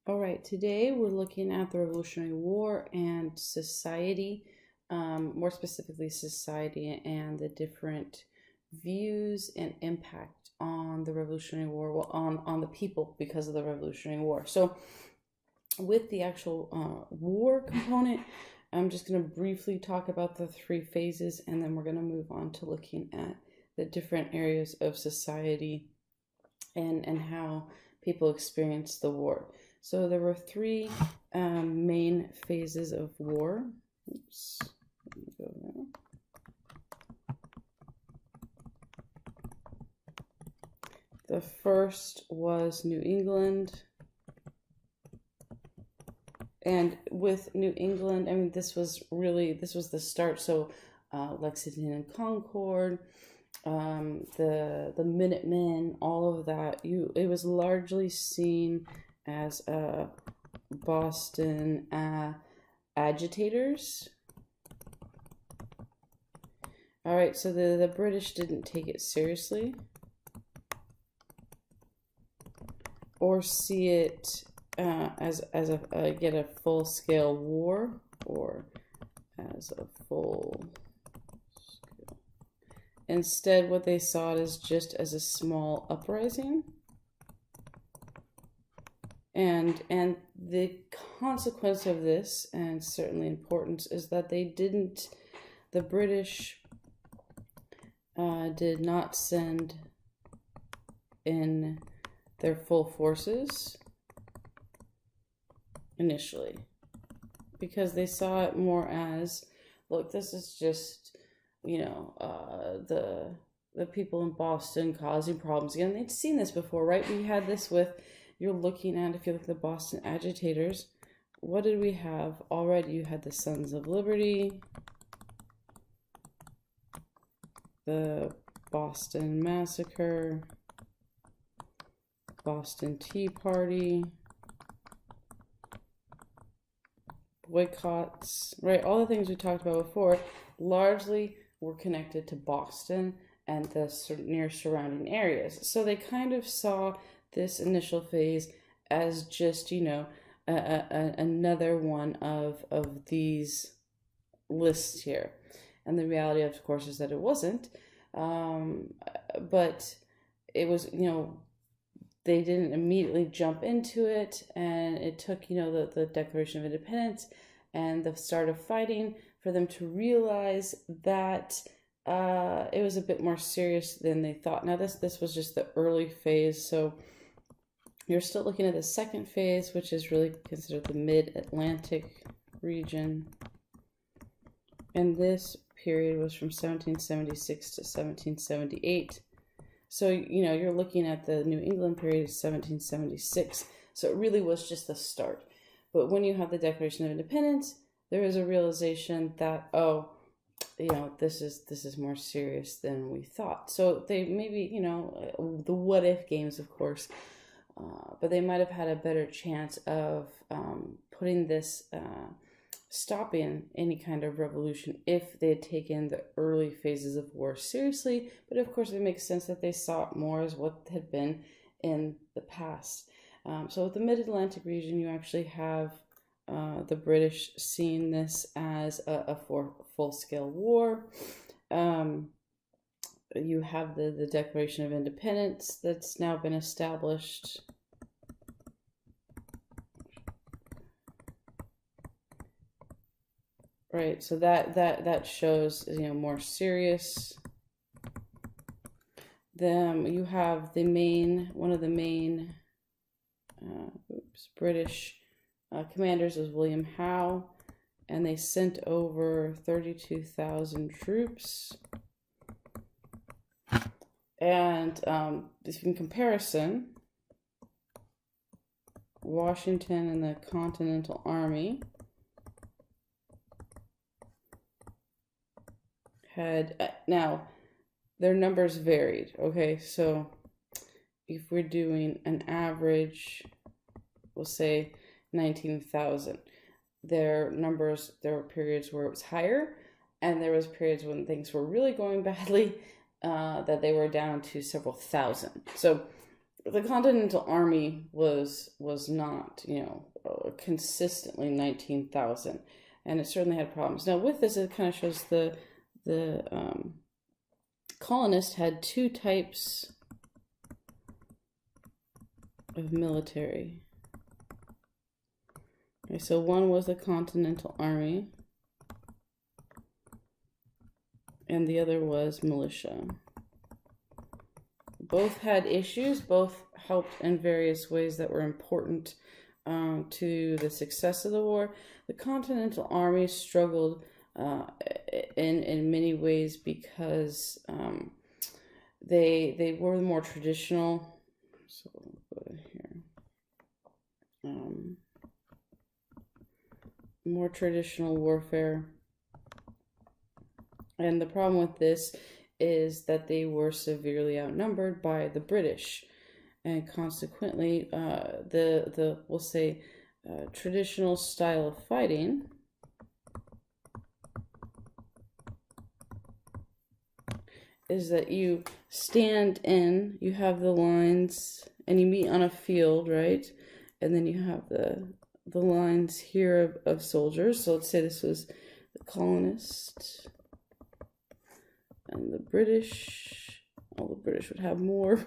All right, today we're looking at the Revolutionary War and society, more specifically society and the different views and impact on the Revolutionary War, well, on the people because of the Revolutionary War. So with the actual war component, I'm just going to briefly talk about the three phases, and then we're going to move on to looking at the different areas of society and how people experienced the war. So there were three main phases of war. Oops. Let me go there. The first was New England. And with New England, I mean, this was the start. So Lexington and Concord, the Minutemen, all of that. It was largely seen as Boston agitators. All right, so the British didn't take it seriously or see it as a full-scale war or as a full scale. Instead, what they saw it as just as a small uprising. And the consequence of this, and certainly importance, is that the British did not send in their full forces initially, because they saw it more as, look, this is just, the people in Boston causing problems again. They'd seen this before, right? We had this with, you're looking at, if you look at the Boston agitators, what did we have already? You had the Sons of Liberty, the Boston Massacre, Boston Tea Party, boycotts, right? All the things we talked about before largely were connected to Boston and the near surrounding areas. So they kind of saw this initial phase as just, another one of these lists here. And the reality, of course, is that it wasn't. But it was, they didn't immediately jump into it. And it took, the Declaration of Independence and the start of fighting for them to realize that it was a bit more serious than they thought. Now, this was just the early phase. So you're still looking at the second phase, which is really considered the mid-Atlantic region. And this period was from 1776 to 1778. So, you're looking at the New England period of 1776. So it really was just the start. But when you have the Declaration of Independence, there is a realization that, this is more serious than we thought. So they maybe, the what if games, of course, but they might have had a better chance of putting this, stopping any kind of revolution if they had taken the early phases of war seriously. But of course, it makes sense that they saw it more as what had been in the past. So with the Mid-Atlantic region, you actually have the British seeing this as a full-scale war. You have the Declaration of Independence that's now been established. Right, so that shows, more serious. Then you have one of the main British commanders is William Howe, and they sent over 32,000 troops. And in comparison, Washington and the Continental Army had, now their numbers varied. Okay, so if we're doing an average, we'll say 19,000. There were periods where it was higher, and there was periods when things were really going badly, that they were down to several thousand. So the Continental Army was not, consistently 19,000, and it certainly had problems. Now with this, it kind of shows the colonists had two types of military. Okay, so one was the Continental Army, and the other was militia. Both had issues, both helped in various ways that were important to the success of the war. The Continental Army struggled in many ways because they were more traditional. So we'll go to here. More traditional warfare. And the problem with this is that they were severely outnumbered by the British, and consequently, we'll say traditional style of fighting is that you stand in, you have the lines, and you meet on a field, right? And then you have the lines here of soldiers. So let's say this was the colonists and the British. All the British would have more.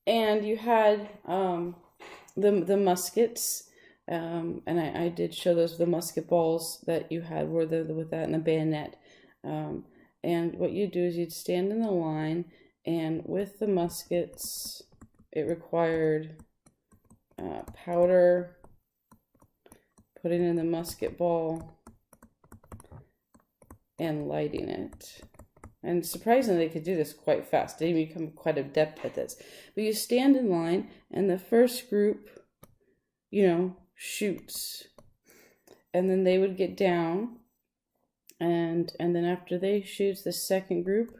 And you had the muskets, and I did show those, the musket balls that you had were with that and the bayonet. And what you do is you'd stand in the line, and with the muskets, it required powder, putting in the musket ball, and lighting it. And surprisingly, they could do this quite fast. They become quite adept at this. But you stand in line, and the first group, shoots. And then they would get down, and then after they shoot, the second group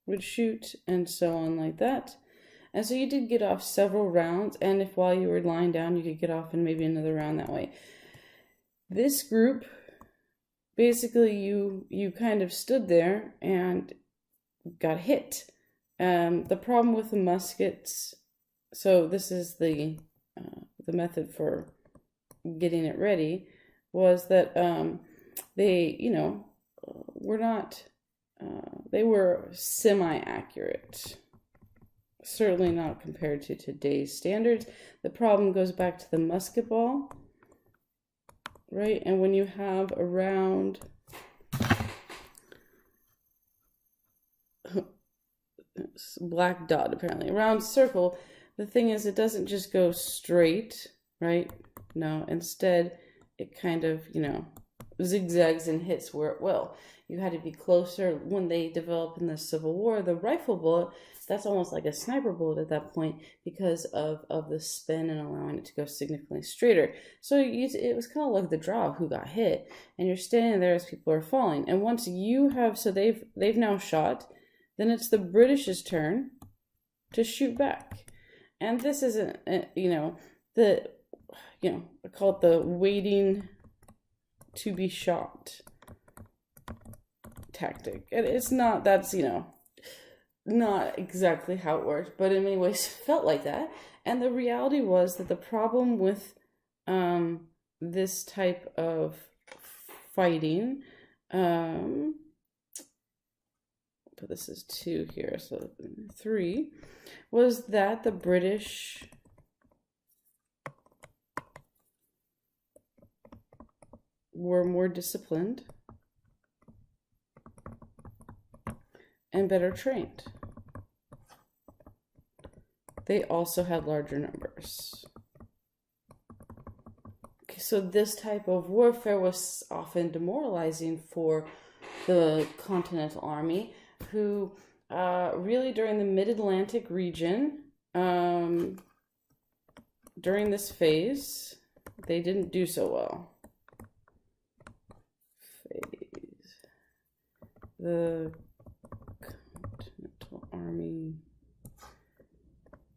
would shoot, and so on like that. And so you did get off several rounds, and if while you were lying down, you could get off in maybe another round that way. This group, basically, you kind of stood there and got hit. The problem with the muskets, so this is the method for getting it ready, was that they, were not, they were semi-accurate. Certainly not compared to today's standards. The problem goes back to the musket ball, right? And when you have a round, black dot apparently, a round circle, the thing is it doesn't just go straight, right? No, instead it kind of, zigzags and hits where it will. You had to be closer. When they developed in the Civil War, the rifle bullet, that's almost like a sniper bullet at that point because of the spin and allowing it to go significantly straighter. So it was kind of like the draw of who got hit, and you're standing there as people are falling. And once you have, so they've now shot, then it's the British's turn to shoot back. And this isn't, I call it the waiting to be shot tactic. And it's not, that's, not exactly how it worked, but in many ways felt like that. And the reality was that the problem with this type of fighting, but this is 2 here, so 3, was that the British were more disciplined and better trained. They also had larger numbers. Okay, so this type of warfare was often demoralizing for the Continental Army, who really during the Mid-Atlantic region, during this phase, they didn't do so well. The Continental Army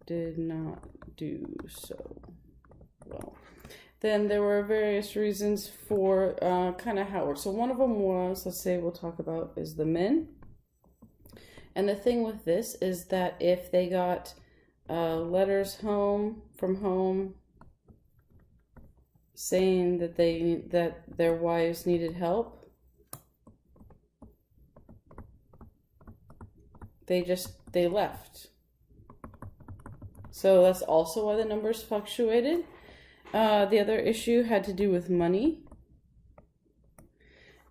did not do so well. Then there were various reasons for kind of how it worked. So one of them was, let's say we'll talk about, is the men. And the thing with this is that if they got letters home from home saying that their wives needed help. They left. So that's also why the numbers fluctuated. The other issue had to do with money.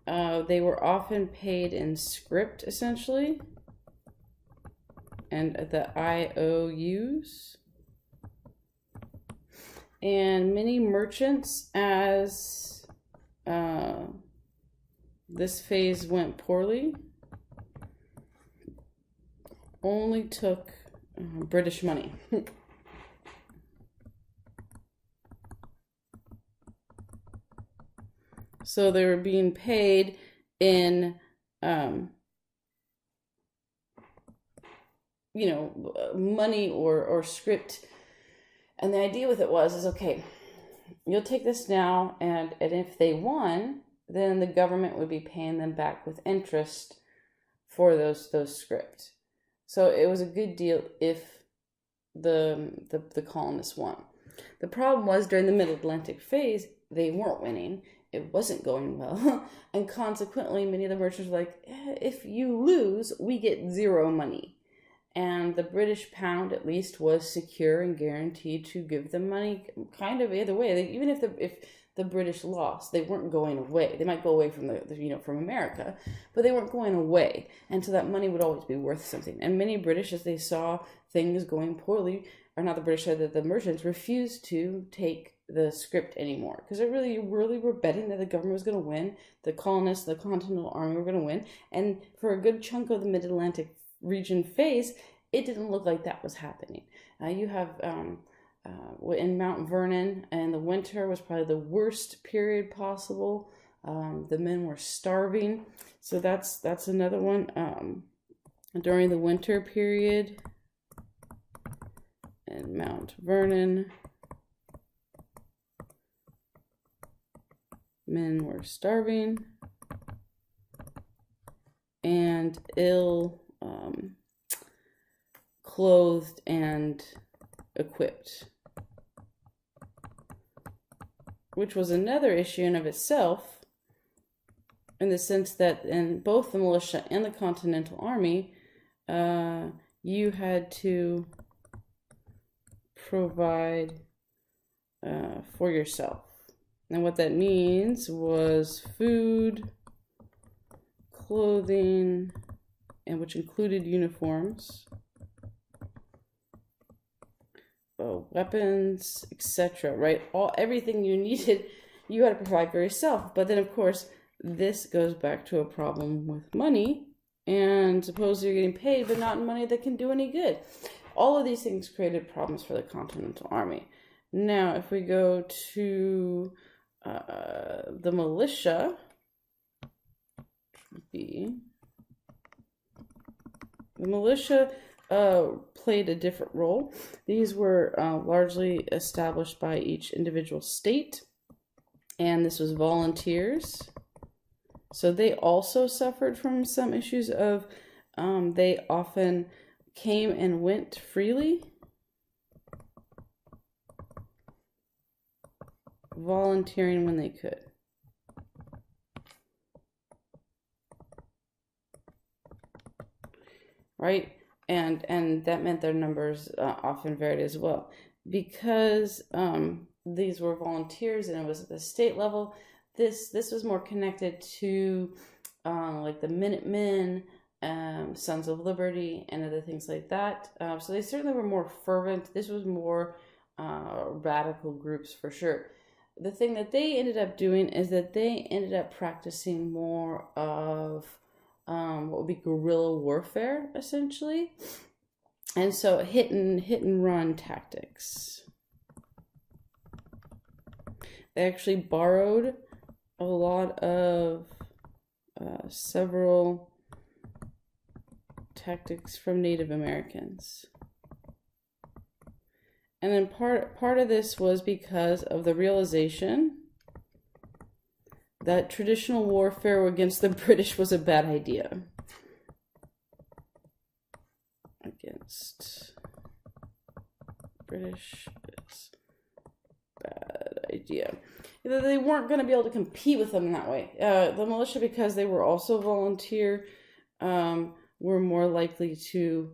They were often paid in script, essentially, and the IOUs. And many merchants, as this phase went poorly, only took British money. So they were being paid in, money or script. And the idea with it is okay, you'll take this now, and if they won, then the government would be paying them back with interest for those script. So it was a good deal if the colonists won. The problem was during the Mid-Atlantic phase, they weren't winning. It wasn't going well. And consequently, many of the merchants were like, if you lose, we get zero money. And the British pound, at least, was secure and guaranteed to give them money kind of either way. Even if the British lost, they weren't going away. They might go away from from America, but they weren't going away. And so that money would always be worth something. And many British, as they saw things going poorly, or not the British, the merchants refused to take the script anymore, because they really were betting that the government was going to win, the colonists, the Continental Army were going to win. And for a good chunk of the Mid-Atlantic region phase, it didn't look like that was happening. You have in Mount Vernon, and the winter was probably the worst period possible. The men were starving, so that's another one. During the winter period in Mount Vernon, men were starving and ill clothed and equipped, which was another issue in of itself, in the sense that in both the militia and the Continental Army, you had to provide for yourself. And what that means was food, clothing, and which included uniforms, weapons, etc. Right? Everything you needed, you had to provide for yourself. But then, of course, this goes back to a problem with money. And suppose you're getting paid, but not in money that can do any good. All of these things created problems for the Continental Army. Now, if we go to the militia, the militia played a different role. These were largely established by each individual state, and this was volunteers. So they also suffered from some issues of they often came and went freely, volunteering when they could. Right? And that meant their numbers often varied as well. Because these were volunteers and it was at the state level, this was more connected to like the Minutemen, Sons of Liberty, and other things like that. So they certainly were more fervent. This was more radical groups for sure. The thing that they ended up doing is that they ended up practicing more of what would be guerrilla warfare, essentially. And so hit and run tactics. They actually borrowed a lot of several tactics from Native Americans. And then part of this was because of the realization that traditional warfare against the British was a bad idea. Against British is bad idea. They weren't going to be able to compete with them in that way. The militia, because they were also volunteer, were more likely to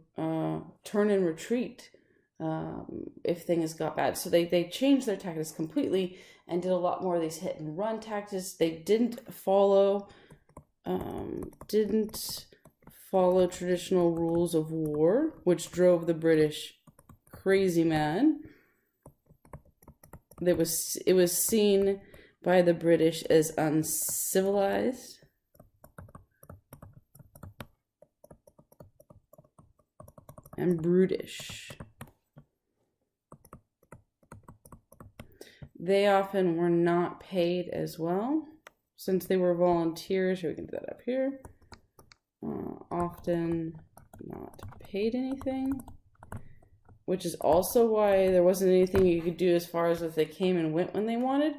turn and retreat if things got bad. So they changed their tactics completely and did a lot more of these hit and run tactics. They didn't follow traditional rules of war, which drove the British crazy mad. It was seen by the British as uncivilized. And brutish. They often were not paid as well, since they were volunteers. We can do that up here. Often not paid anything, which is also why there wasn't anything you could do as far as if they came and went when they wanted,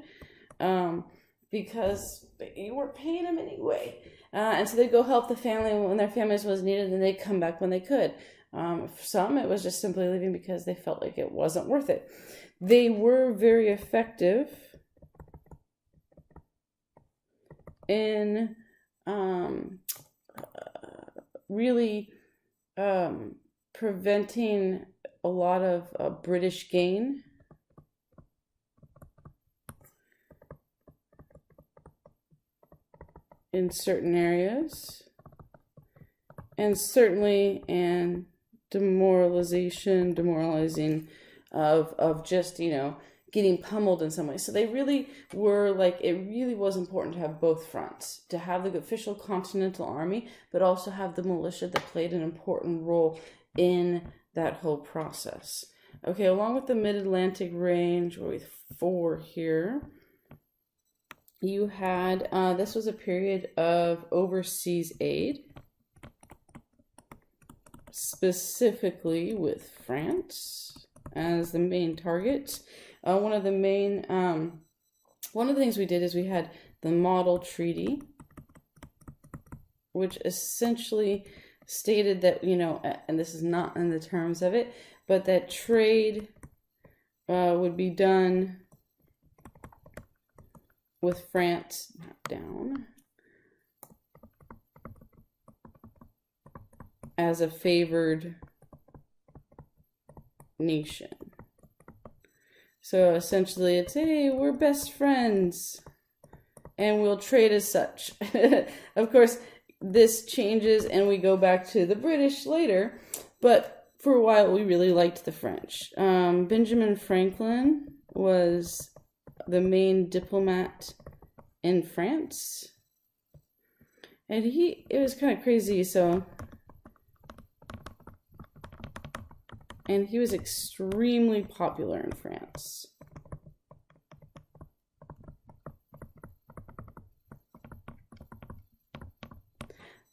because you weren't paying them anyway. And so they'd go help the family when their families was needed, and they'd come back when they could. For some, it was just simply leaving because they felt like it wasn't worth it. They were very effective in really preventing a lot of British gain. In certain areas, and certainly in demoralizing of just, getting pummeled in some way. So they really were like, it really was important to have both fronts, to have the official Continental Army, but also have the militia that played an important role in that whole process. Okay, along with the Mid-Atlantic range, with 4 here, you had, this was a period of overseas aid, specifically with France as the main target. One of the things we did is we had the Model Treaty, which essentially stated that, and this is not in the terms of it, but that trade would be done with France down as a favored nation. So essentially it's, hey, we're best friends and we'll trade as such. Of course, this changes and we go back to the British later, but for a while we really liked the French. Benjamin Franklin was the main diplomat in France, and it was kind of crazy, and he was extremely popular in France.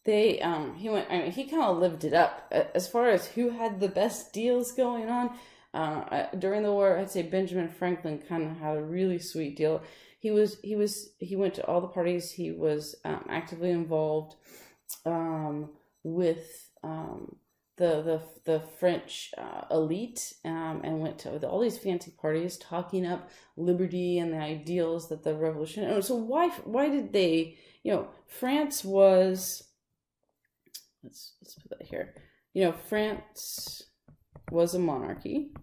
He kind of lived it up as far as who had the best deals going on. During the war, I'd say Benjamin Franklin kind of had a really sweet deal. He went to all the parties. He was actively involved with the French elite, and went to all these fancy parties, talking up liberty and the ideals that the revolution. And so why did they? France was. Let's put that here. France was a monarchy.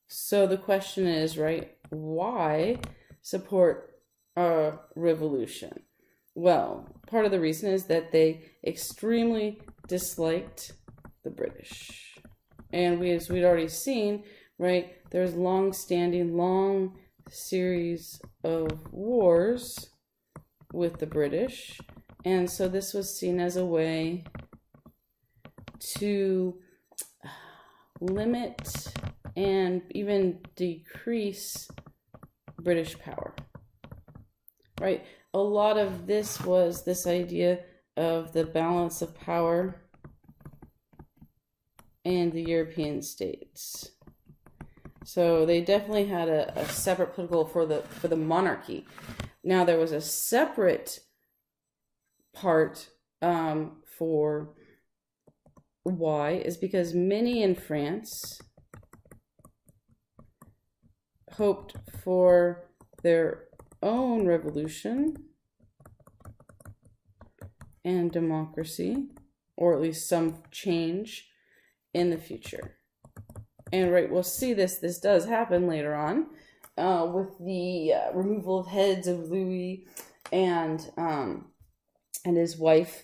So the question is, right, why support a revolution? Well, part of the reason is that they extremely disliked the British. And as we'd already seen, right, there's long series of wars with the British. And so this was seen as a way to limit and even decrease British power, right? A lot of this was this idea of the balance of power and the European states. So they definitely had a separate political for the monarchy. Now there was a separate part for why is because many in France hoped for their own revolution and democracy, or at least some change in the future. And right, we'll see this does happen later on with the removal of heads of Louis and his wife,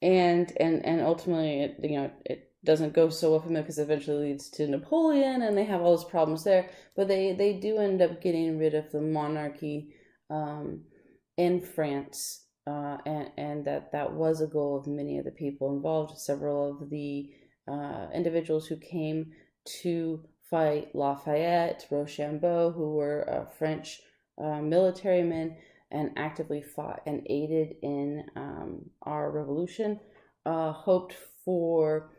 and ultimately it doesn't go so well for them because it eventually leads to Napoleon, and they have all those problems there. But they do end up getting rid of the monarchy in France, and that was a goal of many of the people involved. Several of the individuals who came to fight Lafayette, Rochambeau, who were French military men and actively fought and aided in our revolution, hoped for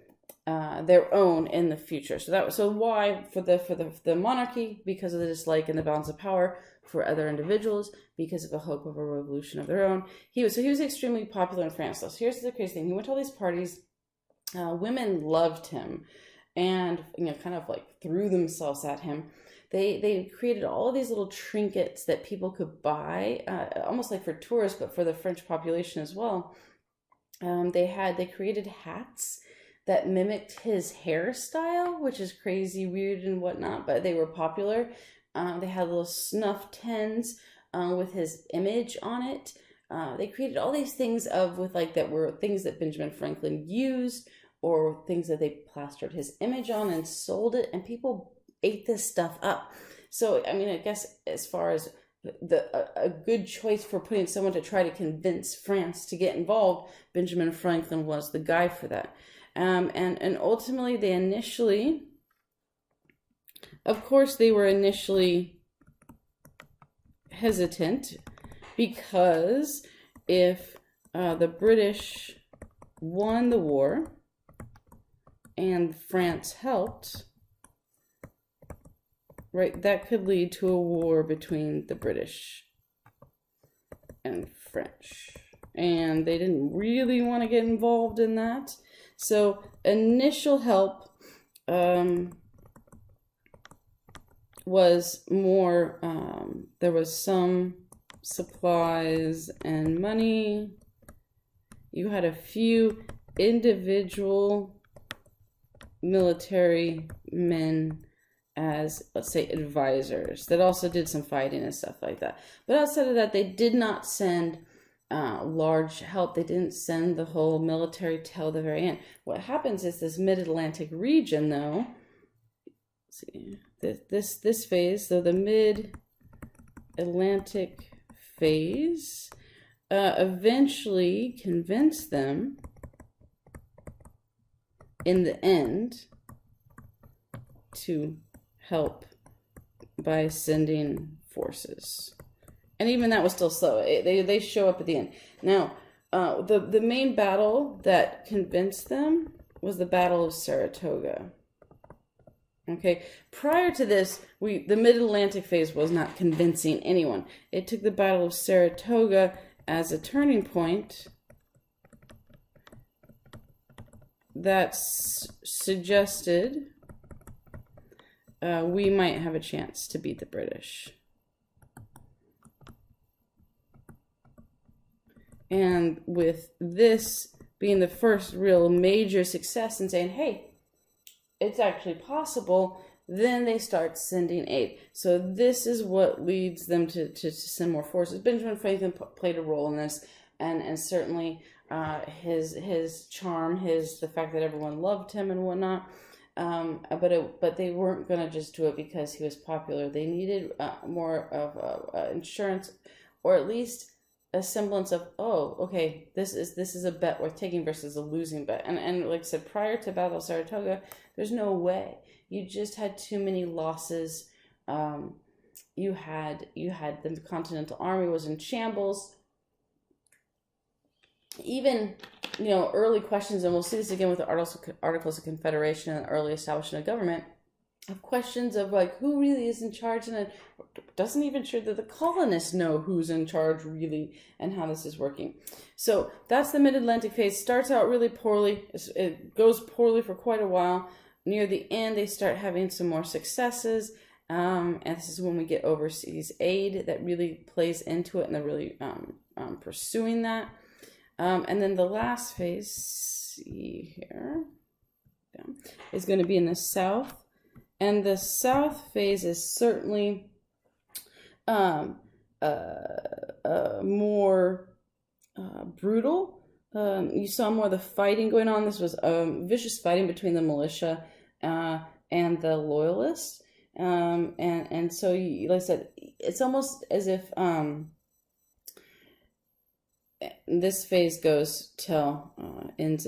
their own in the future. So why for the monarchy? Because of the dislike and the balance of power. For other individuals, because of the hope of a revolution of their own. He was extremely popular in France. So here's the crazy thing: he went to all these parties. Women loved him, and kind of like threw themselves at him. They created all of these little trinkets that people could buy, almost like for tourists, but for the French population as well. They created hats that mimicked his hairstyle, which is crazy, weird, and whatnot, but they were popular. They had little snuff tins with his image on it. They created all these things that were things that Benjamin Franklin used, or things that they plastered his image on and sold it, and people ate this stuff up. So, I mean, I guess as far as a good choice for putting someone to try to convince France to get involved, Benjamin Franklin was the guy for that. And ultimately, they were initially hesitant, because if the British won the war and France helped, right, that could lead to a war between the British and French. And they didn't really want to get involved in that. So initial help was more, there was some supplies and money. You had a few individual military men as, let's say, advisors that also did some fighting and stuff like that. But outside of that, they did not send large help. They didn't send the whole military till the very end. What happens is this mid-Atlantic region, though, let's see, this phase, so the mid-Atlantic phase, eventually convinced them in the end to help by sending forces. And even that was still slow. They show up at the end. Now, the main battle that convinced them was the Battle of Saratoga. Okay, prior to this, the Mid-Atlantic phase was not convincing anyone. It took the Battle of Saratoga as a turning point that suggested we might have a chance to beat the British. And with this being the first real major success and saying, hey, it's actually possible, then they start sending aid. So this is what leads them to send more forces. Benjamin Franklin played a role in this, and certainly his charm, the fact that everyone loved him and whatnot. But they weren't going to just do it because he was popular. They needed more of insurance, or at least a semblance of, oh, okay, this is a bet worth taking versus a losing bet. And like I said, prior to Battle of Saratoga, there's no way. You just had too many losses. You had the Continental Army was in shambles. Even early questions, and we'll see this again with the Articles of Confederation and the early establishment of government. of questions of like who really is in charge, and it doesn't even sure that the colonists know who's in charge really and how this is working. So that's the mid-Atlantic phase. Starts out really poorly. It goes poorly for quite a while. Near the end, they start having some more successes, and this is when we get overseas aid that really plays into it, and they're really pursuing that. And then the last phase, see here, is going to be in the south. And the south phase is certainly more brutal. You saw more of the fighting going on. This was vicious fighting between the militia and the loyalists. And so, like I said, it's almost as if this phase goes till ends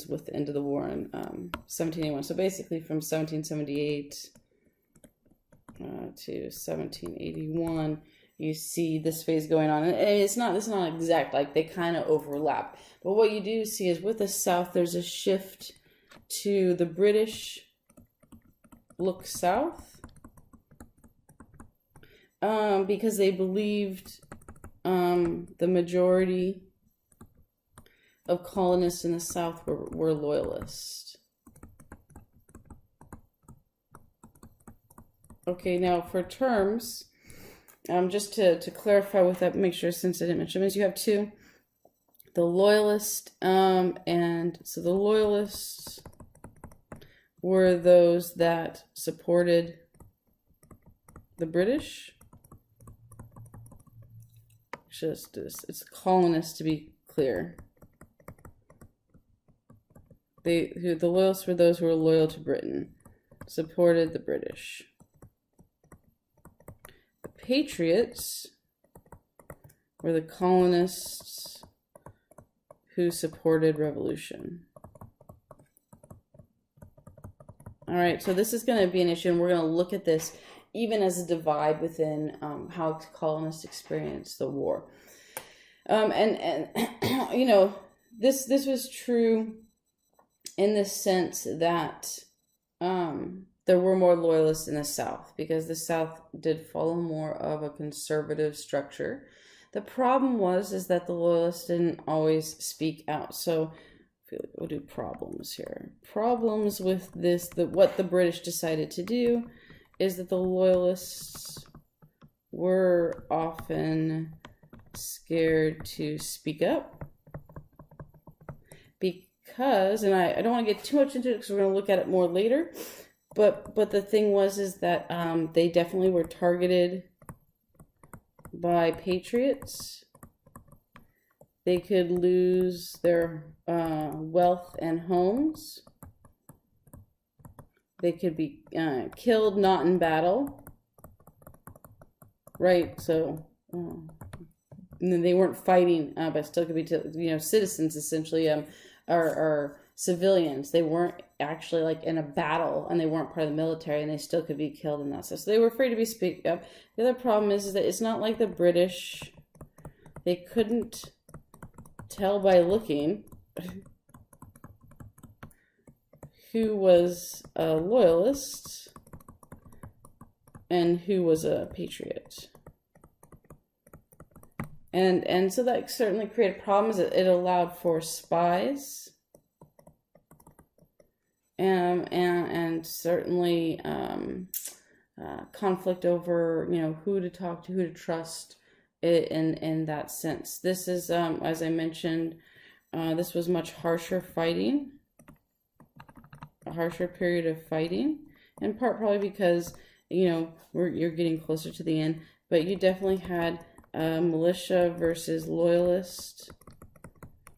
with the end of the war in 1781. So basically from 1778 to 1781, you see this phase going on. And it's not exact, like they kind of overlap. But what you do see is with the South, there's a shift to the British look south because they believed the majority of colonists in the South were loyalists. Okay, now for terms, just to clarify with that, make sure since I didn't mention this, you have two. The loyalist, and so the loyalists were those that supported the British. It's colonists to be clear. The loyalists were those who were loyal to Britain, supported the British. The patriots were the colonists who supported revolution. All right, so this is going to be an issue, and we're going to look at this even as a divide within how colonists experienced the war. And you know, this was true in the sense that there were more loyalists in the South because the South did follow more of a conservative structure. The problem is that the loyalists didn't always speak out. So we'll do problems here. Problems with this, what the British decided to do is that the loyalists were often scared to speak up because, and I don't want to get too much into it because we're going to look at it more later, but the thing is that they definitely were targeted by patriots. They could lose their wealth and homes. They could be killed not in battle, right? So they weren't fighting, but still could be citizens essentially, or civilians. They weren't actually like in a battle, and they weren't part of the military, and they still could be killed in that stuff. So they were afraid to be speak up. The other problem is that it's not like the British. They couldn't tell by looking who was a loyalist and who was a patriot. And so that certainly created problems. It allowed for spies and certainly conflict over who to talk to, who to trust in that sense. This is as I mentioned, this was much harsher fighting, a harsher period of fighting, in part probably because you're getting closer to the end, but you definitely had militia versus loyalist.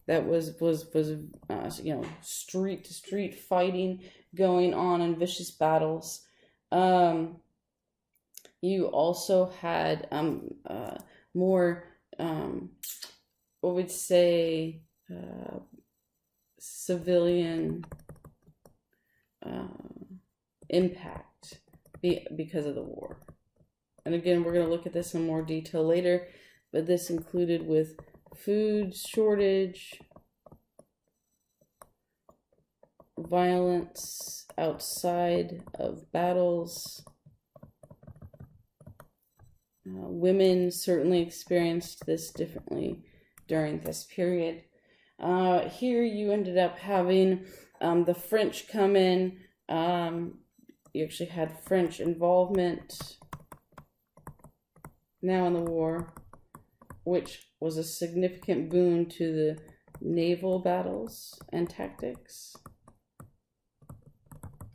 That was street to street fighting going on in vicious battles. You also had more what we'd say civilian impact because of the war. And again, we're going to look at this in more detail later, but this included with food shortage, violence outside of battles. Women certainly experienced this differently during this period. Here you ended up having the French come in. You actually had French involvement now in the war, which was a significant boon to the naval battles and tactics.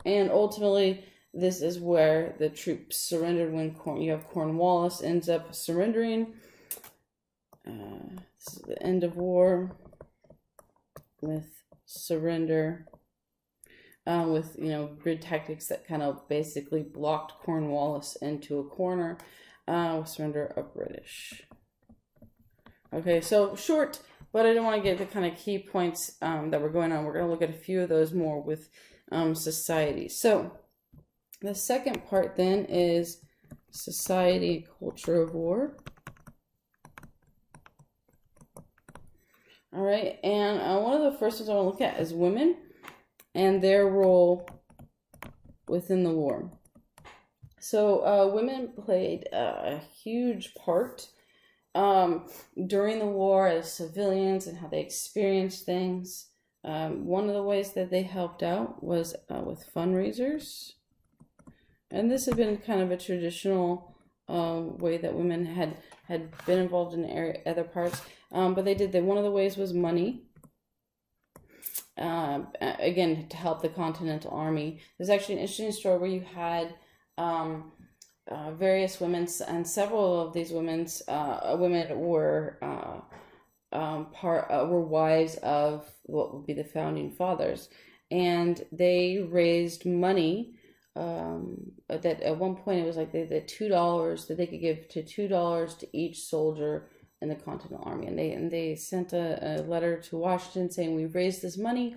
And ultimately, this is where the troops surrendered when Cornwallis ends up surrendering. This is the end of war with surrender, with grid tactics that kind of basically blocked Cornwallis into a corner. Surrender of British. Okay, so short, but I don't want to get the kind of key points that were going on. We're going to look at a few of those more with society. So the second part then is society, culture of war. All right, and one of the first ones I want to look at is women and their role within the war. So women played a huge part during the war as civilians and how they experienced things. One of the ways that they helped out was with fundraisers. And this had been kind of a traditional way that women had been involved in other parts. But they did that. One of the ways was money. Again, to help the Continental Army. There's actually an interesting story where you had various women, and several of these women were were wives of what would be the founding fathers, and they raised money. That at one point it was like the $2 that they could give to $2 to each soldier in the Continental Army, and they sent a letter to Washington saying, "We've raised this money.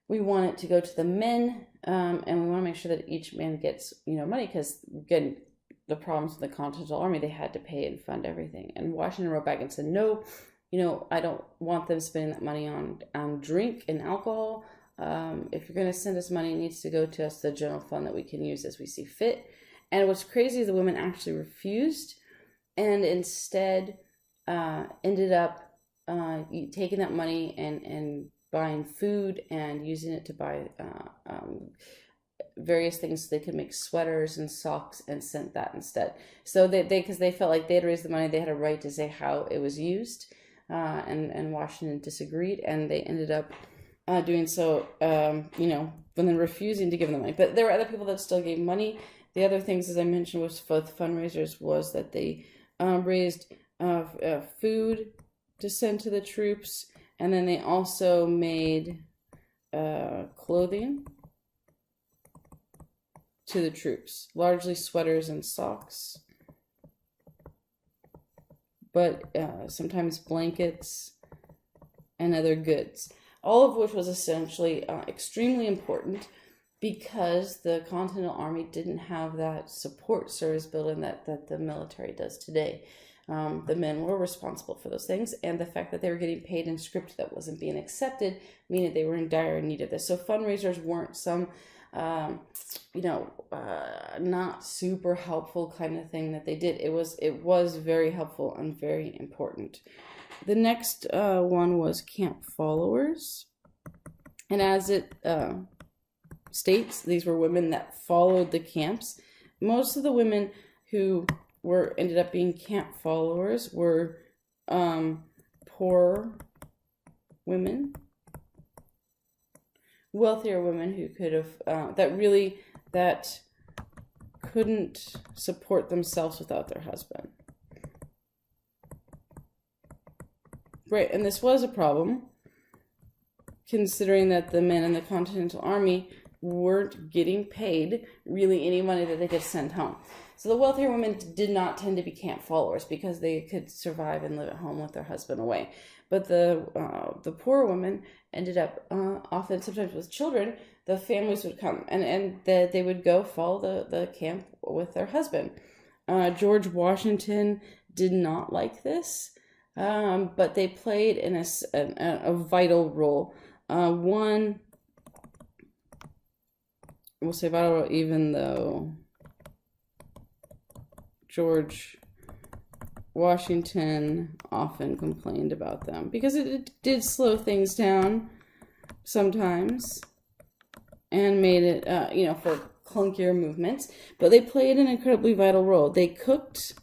We want it to go to the men, and we want to make sure that each man gets money, because again, the problems with the Continental Army, they had to pay and fund everything." And Washington wrote back and said, "No, I don't want them spending that money on drink and alcohol. If you're going to send us money, it needs to go to us, the general fund that we can use as we see fit." And what's crazy is the women actually refused, and instead ended up taking that money and buying food and using it to buy various things so they could make sweaters and socks, and sent that instead. So because they felt like they had raised the money, they had a right to say how it was used, and Washington disagreed, and they ended up doing so, when they're refusing to give them money. But there were other people that still gave money. The other things, as I mentioned, was both fundraisers, was that they raised food to send to the troops, and then they also made clothing to the troops, largely sweaters and socks, but sometimes blankets and other goods. All of which was essentially extremely important, because the Continental Army didn't have that support service building that the military does today. The men were responsible for those things, and the fact that they were getting paid in script that wasn't being accepted, meaning they were in dire need of this. So fundraisers weren't some, not super helpful kind of thing that they did. It was very helpful and very important. The next one was camp followers. And as it states, these were women that followed the camps. Most of the women who ended up being camp followers were poor women, wealthier women who could have, that couldn't support themselves without their husband. Right, and this was a problem, considering that the men in the Continental Army weren't getting paid really any money that they could send home. So the wealthier women did not tend to be camp followers, because they could survive and live at home with their husband away. But the poor women ended up often, sometimes with children, the families would come and they would go follow the camp with their husband. George Washington did not like this. But they played in a vital role. One, we'll say vital, even though George Washington often complained about them, because it did slow things down sometimes and made it, for clunkier movements. But they played an incredibly vital role. They cooked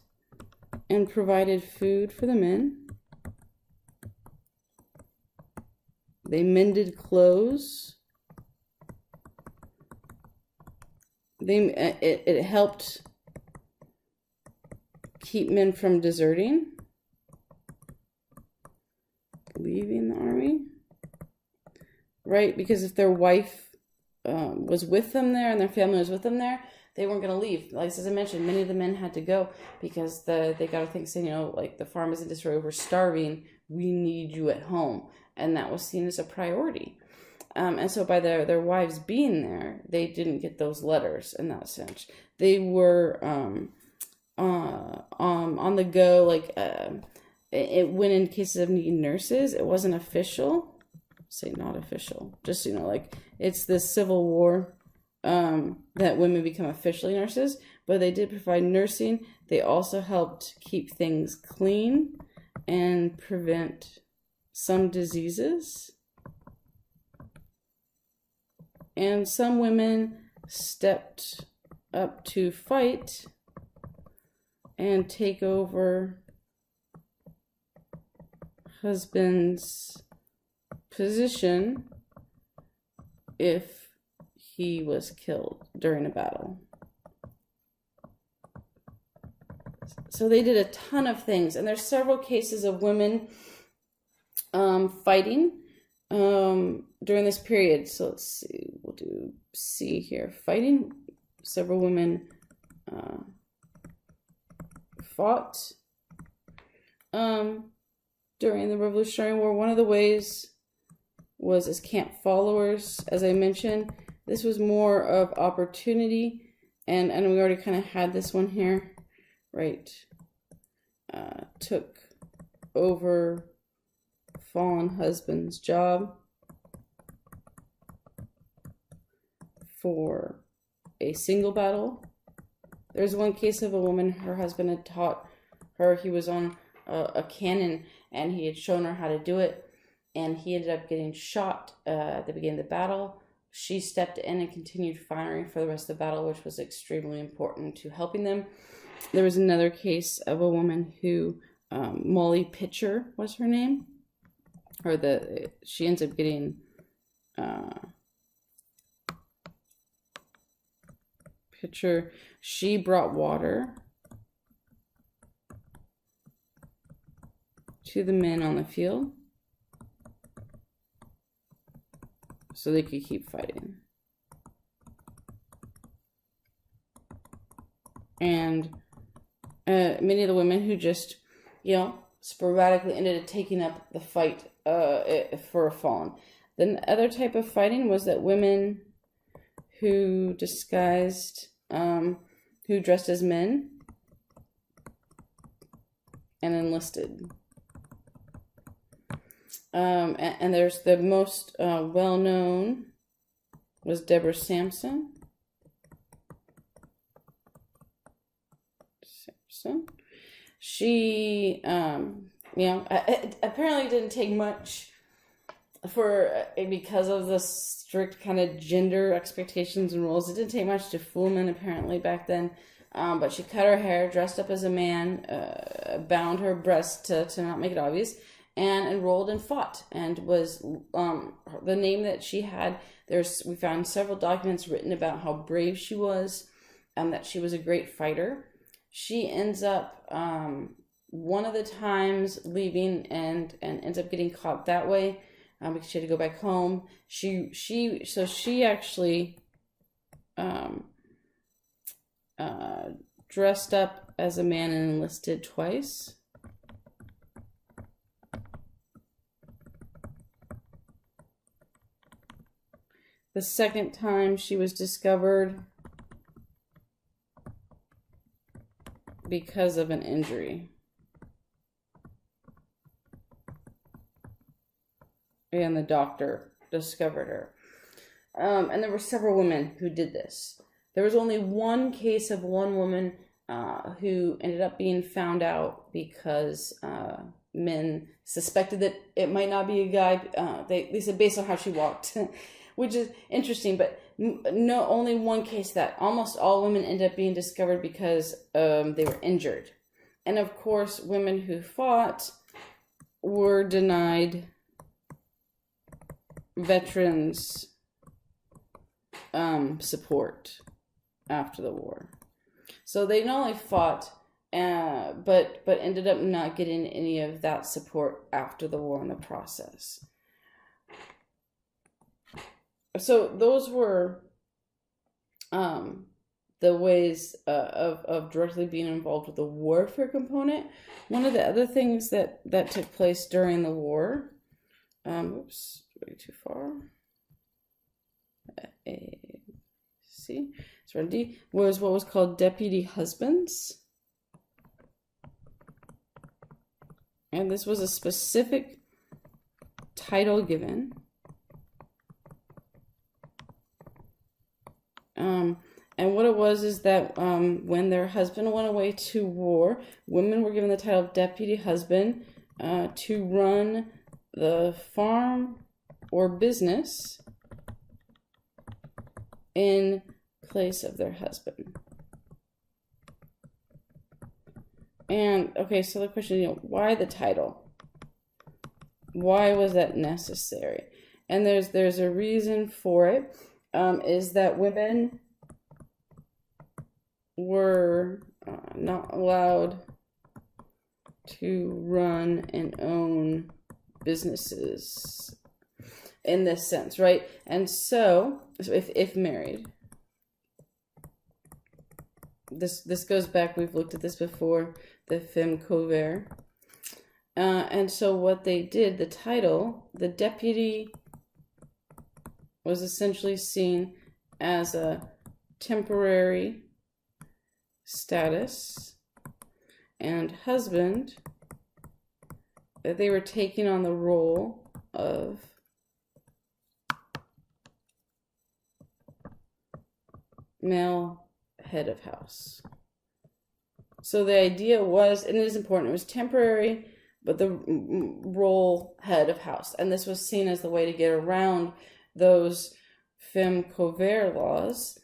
and provided food for the men. They mended clothes. It helped keep men from deserting, leaving the army, right? Because if their wife was with them there and their family was with them there, they weren't going to leave. Like, as I mentioned, many of the men had to go because they got to think, saying, like, the farm is in disarray, we're starving, we need you at home. And that was seen as a priority. And so by their wives being there, they didn't get those letters in that sense. They were on the go, like when in cases of needing nurses, it wasn't official. Say not official, just like it's the Civil War that women become officially nurses, but they did provide nursing. They also helped keep things clean and prevent some diseases. And some women stepped up to fight and take over husband's position if he was killed during a battle. So they did a ton of things, and there's several cases of women fighting during this period. So let's see, we'll do C here. Fighting. Several women fought during the Revolutionary War. One of the ways was as camp followers, as I mentioned. This was more of opportunity, and we already kind of had this one here, right? Took over fallen husband's job for a single battle. There's one case of a woman, her husband had taught her, he was on a cannon and he had shown her how to do it, and he ended up getting shot at the beginning of the battle. She stepped in and continued firing for the rest of the battle, which was extremely important to helping them. There was another case of a woman who, Molly Pitcher was her name, she ends up getting Pitcher. She brought water to the men on the field so they could keep fighting. And many of the women who just, sporadically ended up taking up the fight for a fallen. Then the other type of fighting was that women who disguised, who dressed as men and enlisted. And there's the most well-known was Deborah Sampson. She, apparently didn't take much because of the strict kind of gender expectations and rules. It didn't take much to fool men apparently back then. But she cut her hair, dressed up as a man, bound her breast to not make it obvious, and enrolled and fought. And was the name that she had. We found several documents written about how brave she was, that she was a great fighter. She ends up one of the times leaving and ends up getting caught that way because she had to go back home. She actually dressed up as a man and enlisted twice. The second time she was discovered because of an injury. And the doctor discovered her. And there were several women who did this. There was only one case of one woman who ended up being found out because men suspected that it might not be a guy. They said based on how she walked, which is interesting. But no, only one case that almost all women ended up being discovered because they were injured. And of course, women who fought were denied veterans support after the war. So they not only fought, but ended up not getting any of that support after the war in the process. So those were the ways of directly being involved with the warfare component. One of the other things that took place during the war, oops, way too far. See, it's D, was what was called deputy husbands. And this was a specific title given. And what it was is that when their husband went away to war, women were given the title of deputy husband to run the farm or business in place of their husband. And okay, so the question, why the title? Why was that necessary? And there's a reason for it, is that women were not allowed to run and own businesses in this sense, right? And so if married, this goes back, we've looked at this before, the femme couvert. And so what they did, the title, the deputy was essentially seen as a temporary status, and husband, that they were taking on the role of male head of house. So the idea was, and it is important, it was temporary, but the role head of house. And this was seen as the way to get around those femme couvert laws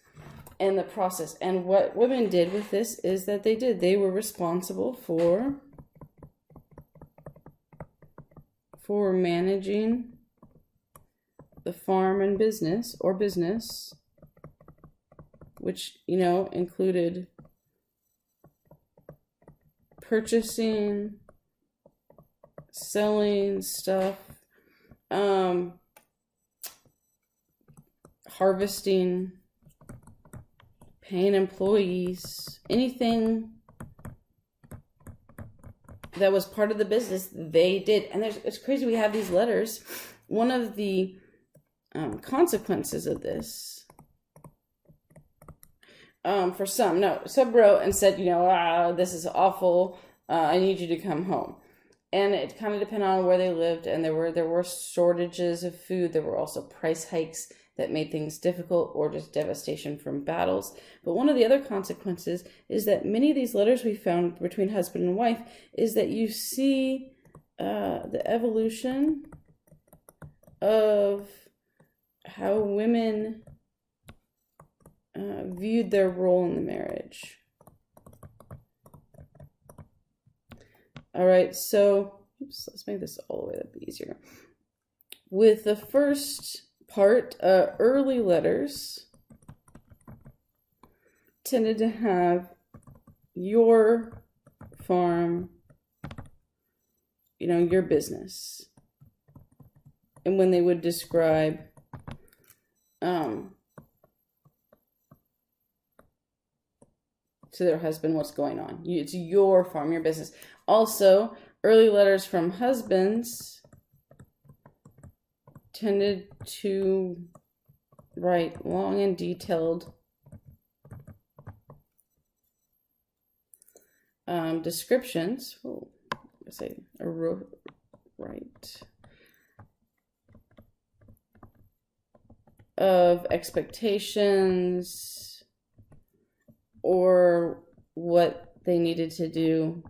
and the process. And what women did with this is that they were responsible for managing the farm and business, which, included purchasing, selling stuff, harvesting, paying employees, anything that was part of the business, they did. And it's crazy, we have these letters. One of the consequences of this, for some wrote and said, this is awful, I need you to come home. And it kind of depended on where they lived, and there were shortages of food. There were also price hikes that made things difficult, or just devastation from battles. But one of the other consequences is that many of these letters we found between husband and wife is that you see the evolution of how women viewed their role in the marriage. All right, so let's make this all the way up easier. With the first part, early letters tended to have your farm, your business. And when they would describe to their husband what's going on, it's your farm, your business. Also, early letters from husbands tended to write long and detailed descriptions. of expectations or what they needed to do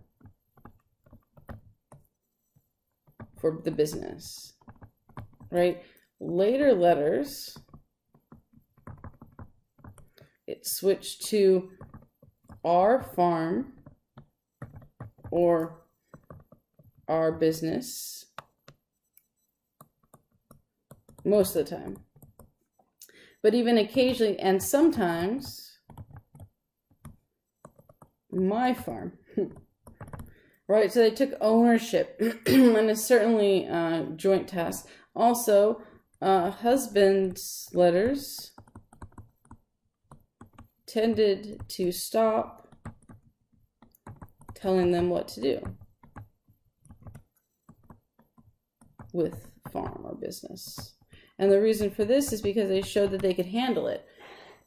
for the business, right? Later letters, it switched to our farm or our business most of the time. But even occasionally, and sometimes, my farm. Right, so they took ownership, and it's certainly a joint task. Also, husbands' letters tended to stop telling them what to do with farm or business. And the reason for this is because they showed that they could handle it.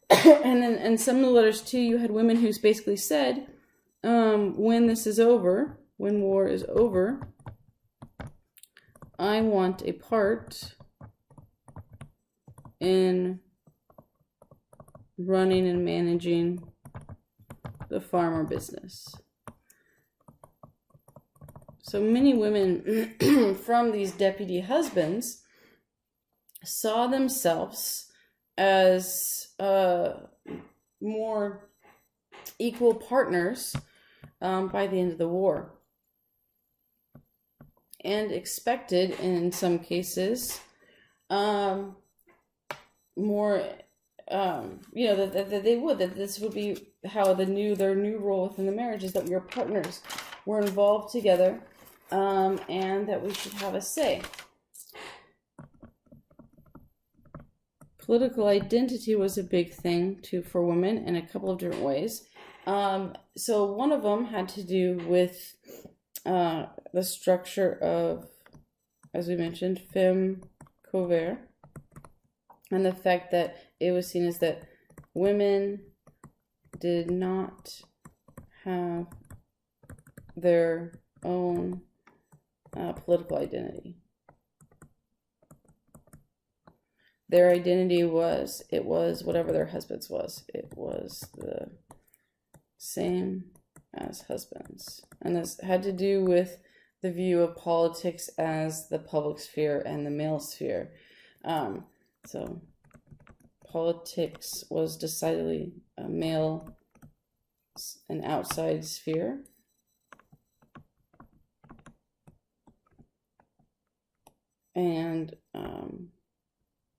And some of the letters too, you had women who basically said, when this is over, when war is over, I want a part in running and managing the farm or business. So many women from these deputy husbands saw themselves as more equal partners by the end of the war, and expected in some cases more, that they would, that this would be how their new role within the marriage is, that we are partners, we're involved together, and that we should have a say. Political identity was a big thing too for women in a couple of different ways. So one of them had to do with the structure of, as we mentioned, femme couvert, and the fact that it was seen as that women did not have their own political identity. Their identity was whatever their husbands was. It was the same as husbands. And this had to do with the view of politics as the public sphere and the male sphere. So politics was decidedly a male, an outside sphere. And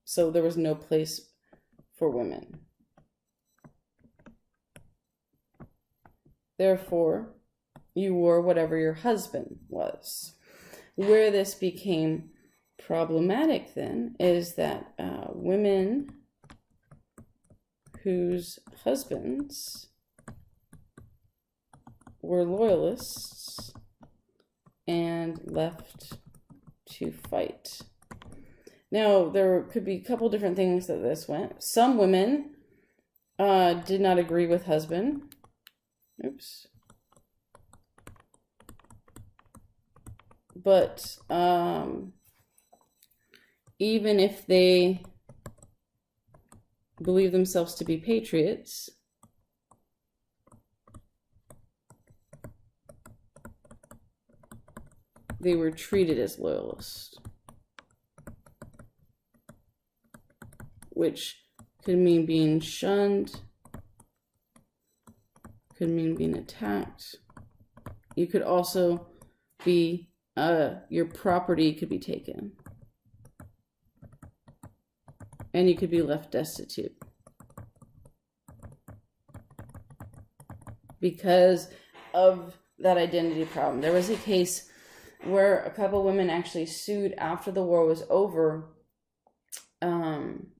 so there was no place for women. Therefore, you wore whatever your husband was. Where this became problematic then is that women whose husbands were loyalists and left to fight. Now, there could be a couple different things that this went. Some women did not agree with husband. Oops. But even if they believe themselves to be patriots, they were treated as loyalists, which could mean being shunned, could mean being attacked. You could also be, your property could be taken, and you could be left destitute because of that identity problem. There was a case where a couple women actually sued after the war was over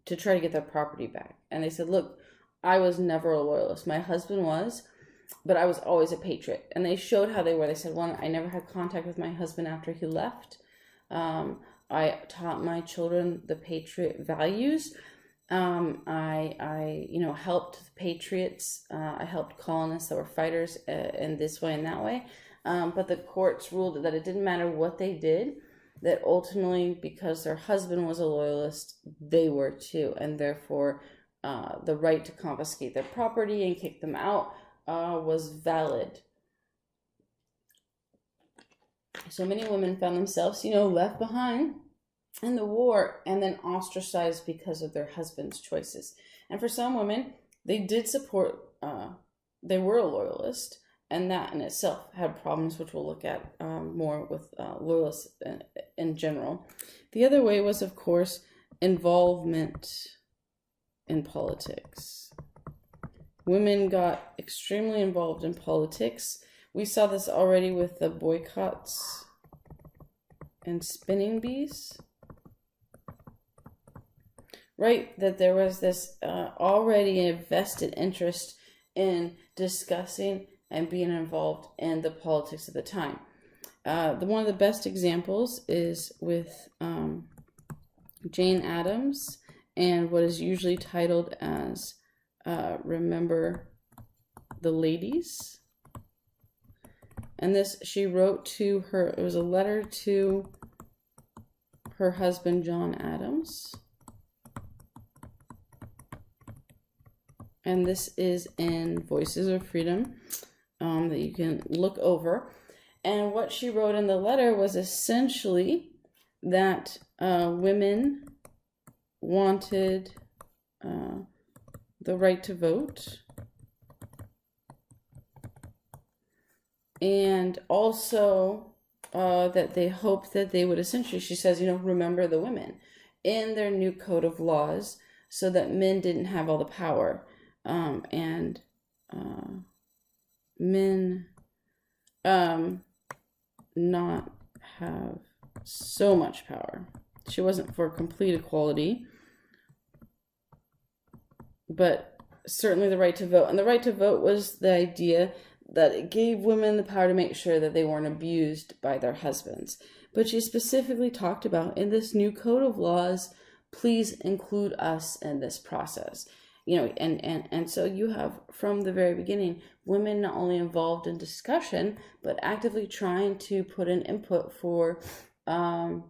to try to get their property back. And they said, look, I was never a loyalist. My husband was, but I was always a patriot. And they showed how they were. They said, one, I never had contact with my husband after he left. I taught my children the patriot values. I helped the patriots. I helped colonists that were fighters in this way and that way. But the courts ruled that it didn't matter what they did. that ultimately, because their husband was a loyalist, they were too, and therefore the right to confiscate their property and kick them out was valid. So many women found themselves, left behind in the war and then ostracized because of their husband's choices. And for some women, they did support, they were a loyalist, and that in itself had problems, which we'll look at more with loyalists in general. The other way was, of course, involvement in politics. Women got extremely involved in politics. We saw this already with the boycotts and spinning bees. Right, that there was this already a vested interest in discussing and being involved in the politics of the time. One of the best examples is with Jane Addams and what is usually titled as Remember the Ladies. And this, she wrote to her, it was a letter to her husband, John Adams. And this is in Voices of Freedom that you can look over. And what she wrote in the letter was essentially that women wanted the right to vote. And also that they hoped that they would essentially, she says, remember the women in their new code of laws so that men didn't have all the power. And men not have so much power. She wasn't for complete equality, but certainly the right to vote. And the right to vote was the idea that it gave women the power to make sure that they weren't abused by their husbands. But she specifically talked about, in this new code of laws, please include us in this process. And so you have, from the very beginning, women not only involved in discussion, but actively trying to put in input for the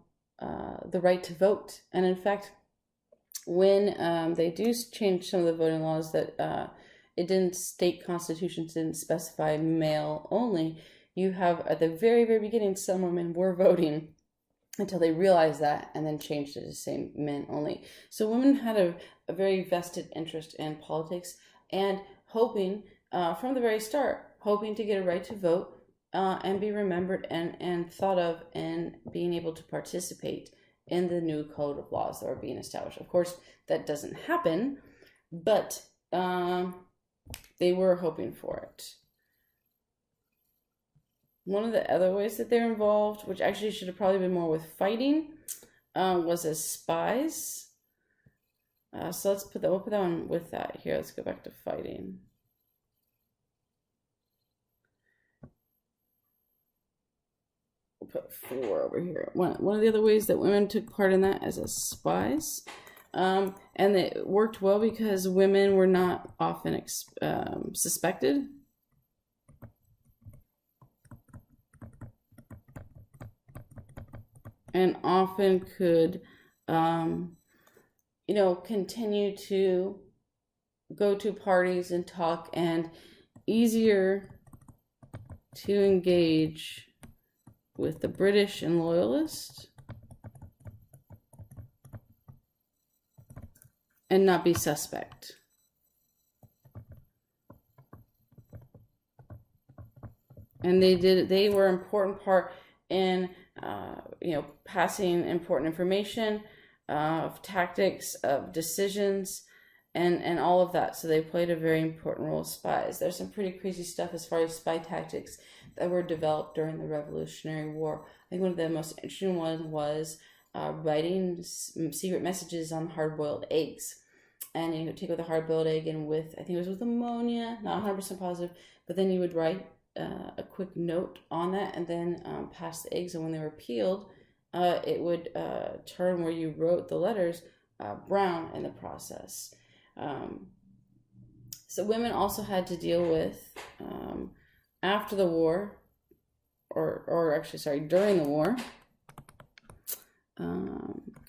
right to vote. And in fact, when they do change some of the voting laws that it didn't, state constitutions didn't specify male only, you have at the very, very beginning, some women were voting until they realized that and then changed it to say men only. So women had a very vested interest in politics and hoping, from the very start, hoping to get a right to vote and be remembered and thought of and being able to participate in the new code of laws that were being established. Of course, that doesn't happen, but they were hoping for it. One of the other ways that they're involved, which actually should have probably been more with fighting, was as spies. So we'll put that one with that here. Let's go back to fighting. We'll put 4 over here. One of the other ways that women took part in that is as spies. And it worked well because women were not often suspected. And often could, continue to go to parties and talk, and easier to engage with the British and loyalists and not be suspect. And they were an important part in passing important information, of tactics, of decisions, and all of that. So they played a very important role as spies. There's some pretty crazy stuff as far as spy tactics that were developed during the Revolutionary War. I think one of the most interesting ones was writing secret messages on hard-boiled eggs. And you would take with a hard-boiled egg and with, I think it was with ammonia, not 100% positive, but then you would write a quick note on that and then pass the eggs, and when they were peeled, it would turn where you wrote the letters brown in the process. So women also had to deal with, after the war, or actually, sorry, during the war,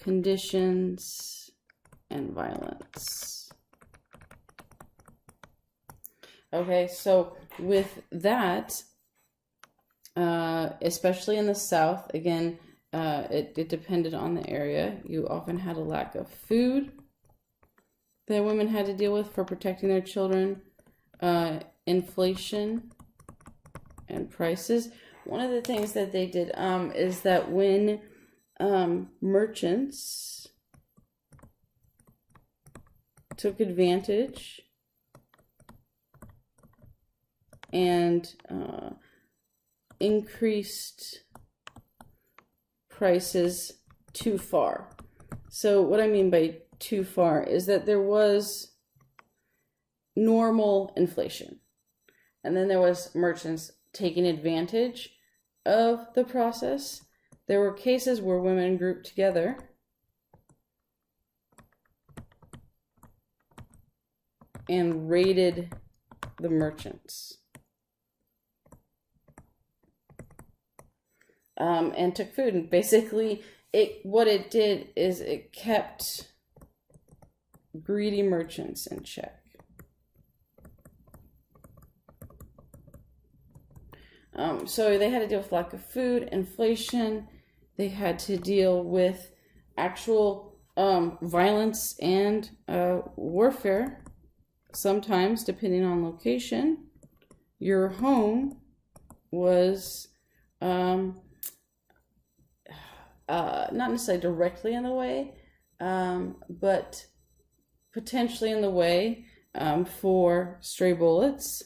conditions, and violence. Okay, so with that, especially in the South, again, it depended on the area. You often had a lack of food that women had to deal with for protecting their children, inflation, and prices. One of the things that they did is that when merchants took advantage and increased prices too far. So what I mean by too far is that there was normal inflation, and then there was merchants taking advantage of the process. There were cases where women grouped together and raided the merchants, and took food. And basically, what it did is it kept greedy merchants in check. So they had to deal with lack of food, inflation. They had to deal with actual violence and warfare. Sometimes, depending on location, your home was not necessarily directly in the way, but potentially in the way for stray bullets.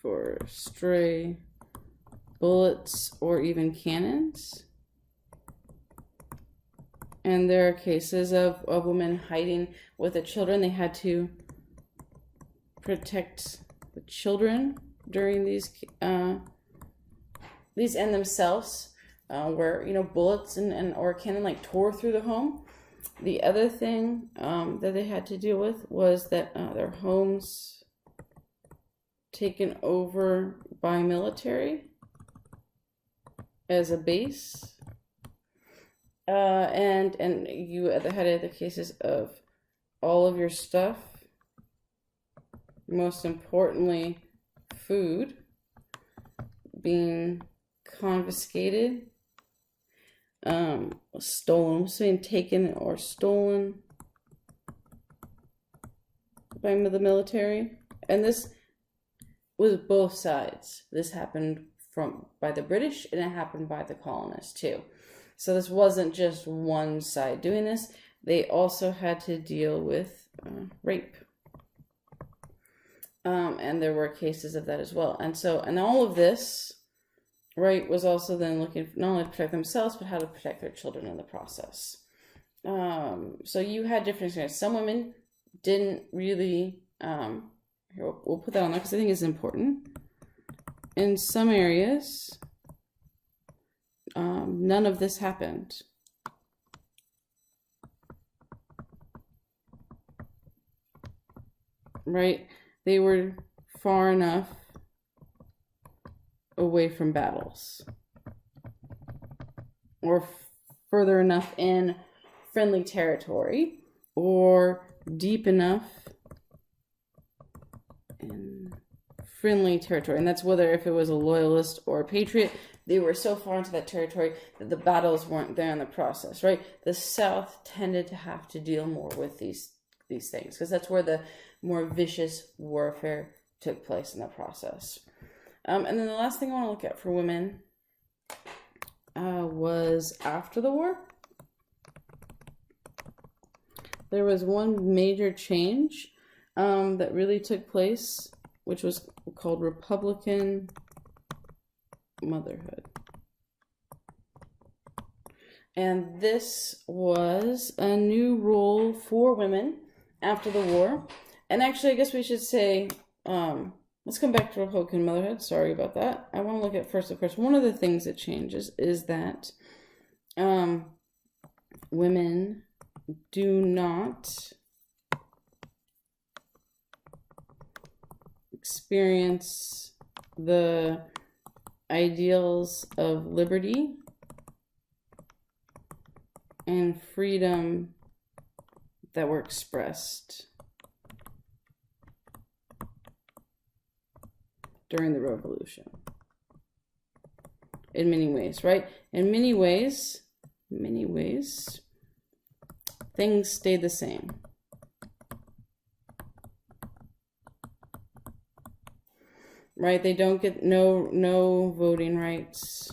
For stray bullets or even cannons. And there are cases of women hiding with the children. They had to protect the children during these and themselves, where bullets and or a cannon like tore through the home. The other thing that they had to deal with was that their homes taken over by military as a base, and you had the cases of all of your stuff, most importantly food, being confiscated, stolen, being taken or stolen by the military. And this was both sides. This happened by the British, and it happened by the colonists too. So this wasn't just one side doing this. They also had to deal with rape. And there were cases of that as well. And all of this, right, was also then looking not only to protect themselves, but how to protect their children in the process. So you had different experiences. Some women didn't really, here, we'll put that on there because I think it's important. In some areas, none of this happened. Right? They were far enough away from battles, or further enough in friendly territory, or deep enough in friendly territory. And that's whether if it was a loyalist or a patriot, they were so far into that territory that the battles weren't there in the process, right? The South tended to have to deal more with these things because that's where the more vicious warfare took place in the process. And then the last thing I want to look at for women was after the war. There was one major change that really took place, which was called Republican motherhood. And this was a new role for women after the war. And actually, I guess we should say, let's come back to Republican motherhood. Sorry about that. I want to look at first, of course, one of the things that changes is that women do not experience the ideals of liberty and freedom that were expressed during the revolution. In many ways, right? In many ways, things stay the same. Right? They don't get no voting rights.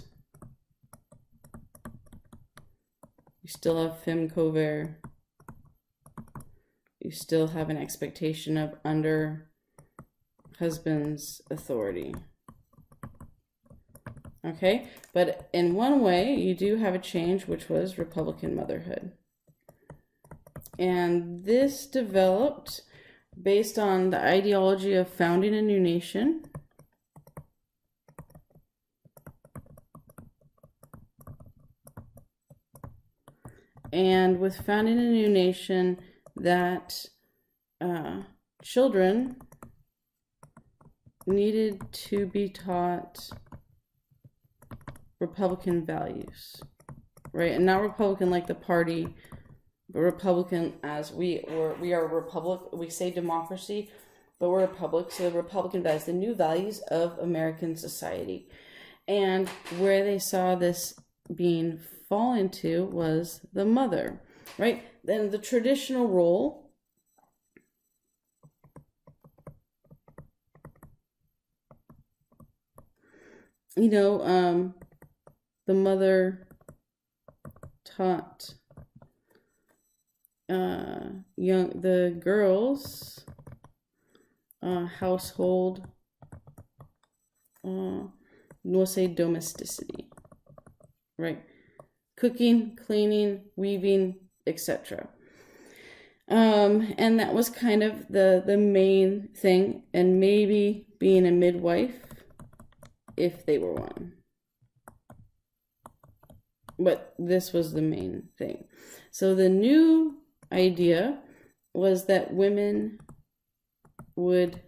You still have femme covert. You still have an expectation of under husband's authority. Okay? But in one way, you do have a change, which was Republican motherhood. And this developed based on the ideology of founding a new nation. And with founding a new nation, that children needed to be taught Republican values, right? And not Republican like the party, but Republican as we are a republic. We say democracy, but we're a republic. So the Republican values, the new values of American society. And where they saw this being fall into was the mother, right? Then the traditional role the mother taught the girls household, we'll say domesticity, right? Cooking, cleaning, weaving, etc. And that was kind of the main thing, and maybe being a midwife if they were one. But this was the main thing. So the new idea was that women would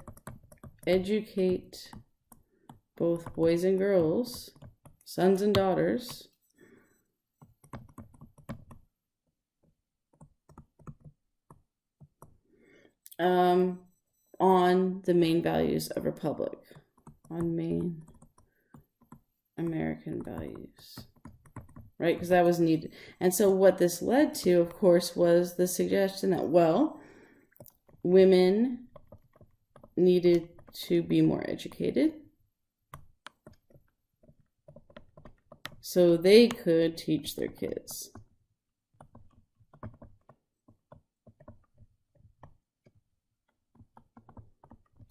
educate both boys and girls, sons and daughters, on the main values of republic, on main American values, right? Because that was needed. And so what this led to, of course, was the suggestion that, well, women needed to be more educated so they could teach their kids.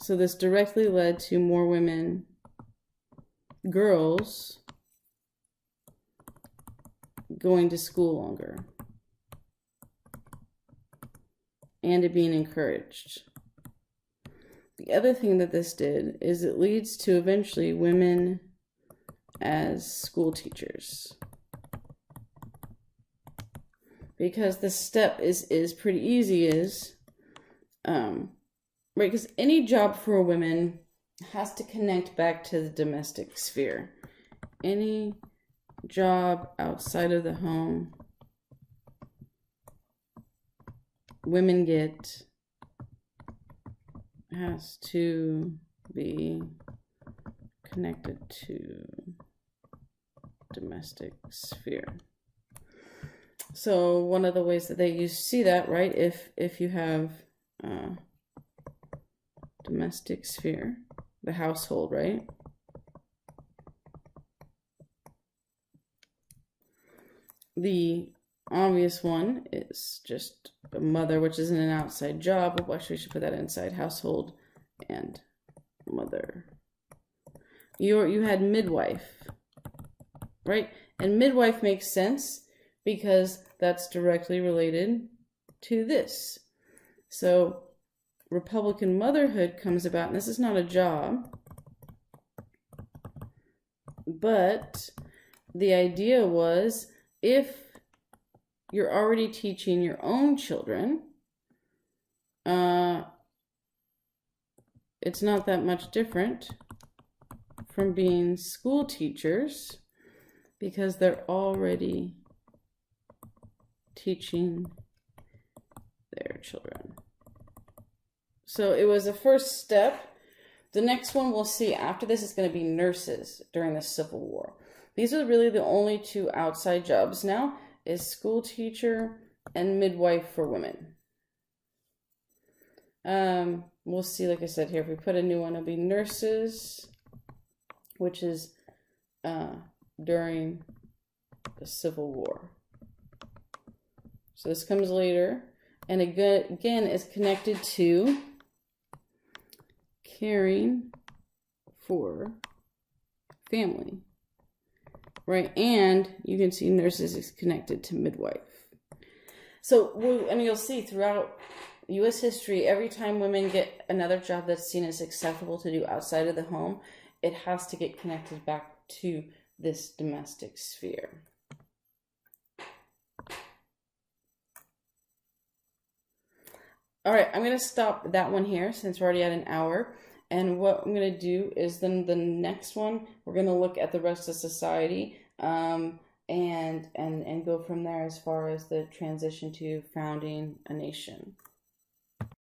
So this directly led to more women, girls, going to school longer and it being encouraged. The other thing that this did is it leads to eventually women as school teachers. Because the step is pretty easy, right, because any job for a woman has to connect back to the domestic sphere. Any job outside of the home women get has to be connected to domestic sphere. So one of the ways that you see that, right, if you have domestic sphere, the household, right? The obvious one is just a mother, which isn't an outside job. Well, actually, we should put that inside household and mother. You had midwife, right? And midwife makes sense because that's directly related to this. So Republican motherhood comes about, and this is not a job, but the idea was if you're already teaching your own children, it's not that much different from being school teachers because they're already teaching their children. So it was the first step. The next one we'll see after this is going to be nurses during the Civil War. These are really the only two outside jobs now, is school teacher and midwife for women. We'll see, like I said here, if we put a new one, it'll be nurses, which is during the Civil War. So this comes later, and again is connected to caring for family, right? And you can see nurses is connected to midwife. So, and you'll see throughout U.S. history, every time women get another job that's seen as acceptable to do outside of the home, it has to get connected back to this domestic sphere. All right, I'm going to stop that one here since we're already at an hour. And what I'm going to do is then the next one, we're going to look at the rest of society and go from there as far as the transition to founding a nation.